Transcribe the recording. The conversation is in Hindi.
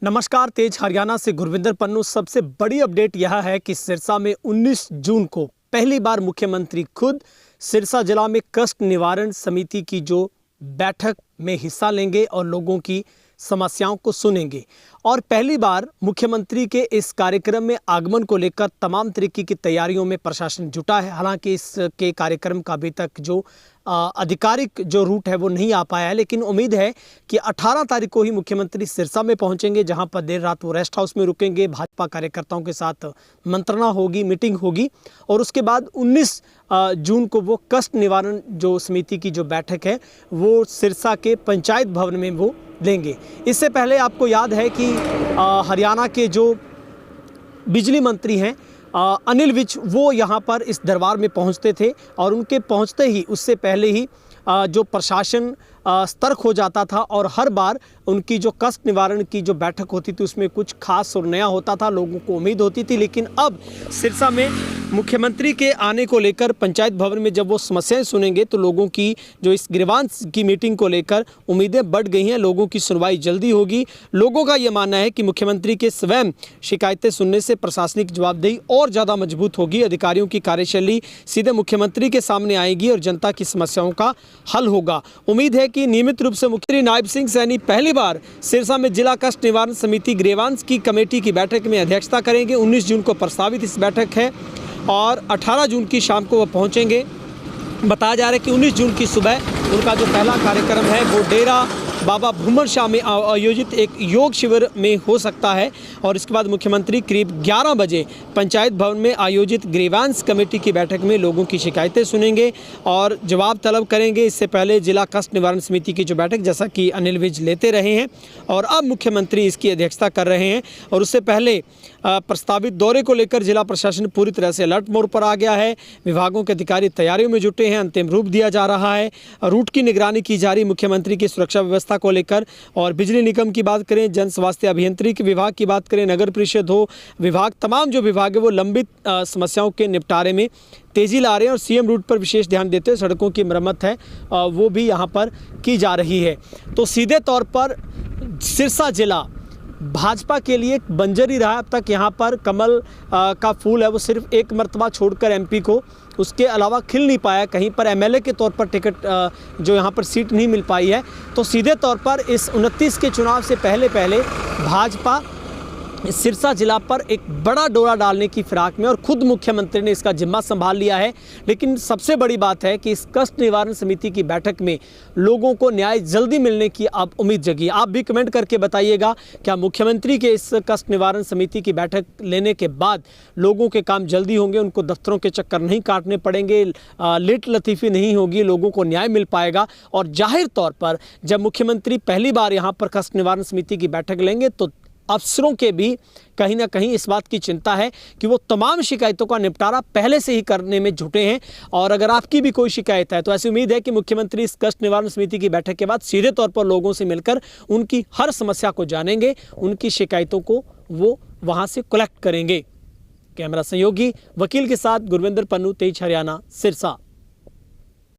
नमस्कार, तेज हरियाणा से गुरविंदर पन्नू। सबसे बड़ी अपडेट यह है कि सिरसा में 19 जून को पहली बार मुख्यमंत्री खुद सिरसा जिला में कष्ट निवारण समिति की जो बैठक में हिस्सा लेंगे और लोगों की समस्याओं को सुनेंगे। और पहली बार मुख्यमंत्री के इस कार्यक्रम में आगमन को लेकर तमाम तरीके की तैयारियों में प्रशासन जुटा है। हालांकि इसके कार्यक्रम का अभी तक जो आधिकारिक जो रूट है वो नहीं आ पाया है, लेकिन उम्मीद है कि 18 तारीख को ही मुख्यमंत्री सिरसा में पहुंचेंगे, जहां पर देर रात वो रेस्ट हाउस में रुकेंगे। भाजपा कार्यकर्ताओं के साथ मंत्रणा होगी, मीटिंग होगी और उसके बाद 19 जून को वो कष्ट निवारण जो समिति की जो बैठक है वो सिरसा के पंचायत भवन में वो लेंगे। इससे पहले आपको याद है कि हरियाणा के जो बिजली मंत्री हैं अनिल विज, वो यहाँ पर इस दरबार में पहुँचते थे और उनके पहुँचते ही उससे पहले ही जो प्रशासन सतर्क हो जाता था और हर बार उनकी जो कष्ट निवारण की जो बैठक होती थी उसमें कुछ खास और नया होता था, लोगों को उम्मीद होती थी। लेकिन अब सिरसा में मुख्यमंत्री के आने को लेकर पंचायत भवन में जब वो समस्याएं सुनेंगे तो लोगों की जो इस ग्रीवांस की मीटिंग को लेकर उम्मीदें बढ़ गई हैं। लोगों की सुनवाई जल्दी होगी। लोगों का ये मानना है कि मुख्यमंत्री के स्वयं शिकायतें सुनने से प्रशासनिक जवाबदेही और ज़्यादा मजबूत होगी। अधिकारियों की कार्यशैली सीधे मुख्यमंत्री के सामने आएगी और जनता की समस्याओं का हल होगा। उम्मीद है कि नियमित रूप से मुख्यमंत्री नायब सिंह सैनी पहली बार सिरसा में जिला कष्ट निवारण समिति ग्रीवांस की कमेटी की बैठक में अध्यक्षता करेंगे। 19 जून को प्रस्तावित इस बैठक है और 18 जून की शाम को वह पहुंचेंगे। बताया जा रहा है कि 19 जून की सुबह उनका जो पहला कार्यक्रम है वो डेरा बाबा भूमर शाह में आयोजित एक योग शिविर में हो सकता है और इसके बाद मुख्यमंत्री करीब 11 बजे पंचायत भवन में आयोजित ग्रीवांस कमेटी की बैठक में लोगों की शिकायतें सुनेंगे और जवाब तलब करेंगे। इससे पहले जिला कष्ट निवारण समिति की जो बैठक जैसा कि अनिल विज लेते रहे हैं और अब मुख्यमंत्री इसकी अध्यक्षता कर रहे हैं और उससे पहले प्रस्तावित दौरे को लेकर जिला प्रशासन पूरी तरह से अलर्ट मोड पर आ गया है। विभागों के अधिकारी तैयारियों में जुटे हैं, अंतिम रूप दिया जा रहा है, रूट की निगरानी की जा रही मुख्यमंत्री की सुरक्षा व्यवस्था को लेकर। और बिजली निगम की बात करें, जन स्वास्थ्य अभियंत्रिकी विभाग की बात करें, नगर परिषद हो विभाग, तमाम जो विभाग है वो लंबित समस्याओं के निपटारे में तेजी ला रहे हैं और सीएम रूट पर विशेष ध्यान देते हुए सड़कों की मरम्मत है वो भी यहाँ पर की जा रही है। तो सीधे तौर पर सिरसा जिला भाजपा के लिए बंजर ही रहा। अब तक यहाँ पर कमल का फूल है वो सिर्फ एक मर्तबा छोड़कर एमपी को, उसके अलावा खिल नहीं पाया। कहीं पर एमएलए के तौर पर टिकट जो यहाँ पर सीट नहीं मिल पाई है। तो सीधे तौर पर इस 29 के चुनाव से पहले भाजपा सिरसा जिला पर एक बड़ा डोरा डालने की फिराक में और खुद मुख्यमंत्री ने इसका जिम्मा संभाल लिया है। लेकिन सबसे बड़ी बात है कि इस कष्ट निवारण समिति की बैठक में लोगों को न्याय जल्दी मिलने की अब उम्मीद जगी। आप भी कमेंट करके बताइएगा, क्या मुख्यमंत्री के इस कष्ट निवारण समिति की बैठक लेने के बाद लोगों के काम जल्दी होंगे, उनको दफ्तरों के चक्कर नहीं काटने पड़ेंगे, लेट लतीफ़ी नहीं होगी, लोगों को न्याय मिल पाएगा। और जाहिर तौर पर जब मुख्यमंत्री पहली बार यहाँ पर कष्ट निवारण समिति की बैठक लेंगे तो अफसरों के भी कहीं ना कहीं इस बात की चिंता है कि वो तमाम शिकायतों का निपटारा पहले से ही करने में जुटे हैं। और अगर आपकी भी कोई शिकायत है तो ऐसी उम्मीद है कि मुख्यमंत्री इस कष्ट निवारण समिति की बैठक के बाद सीधे तौर पर लोगों से मिलकर उनकी हर समस्या को जानेंगे, उनकी शिकायतों को वो वहाँ से कलेक्ट करेंगे। कैमरा सहयोगी वकील के साथ गुरविंदर पन्नू, तेज हरियाणा, सिरसा।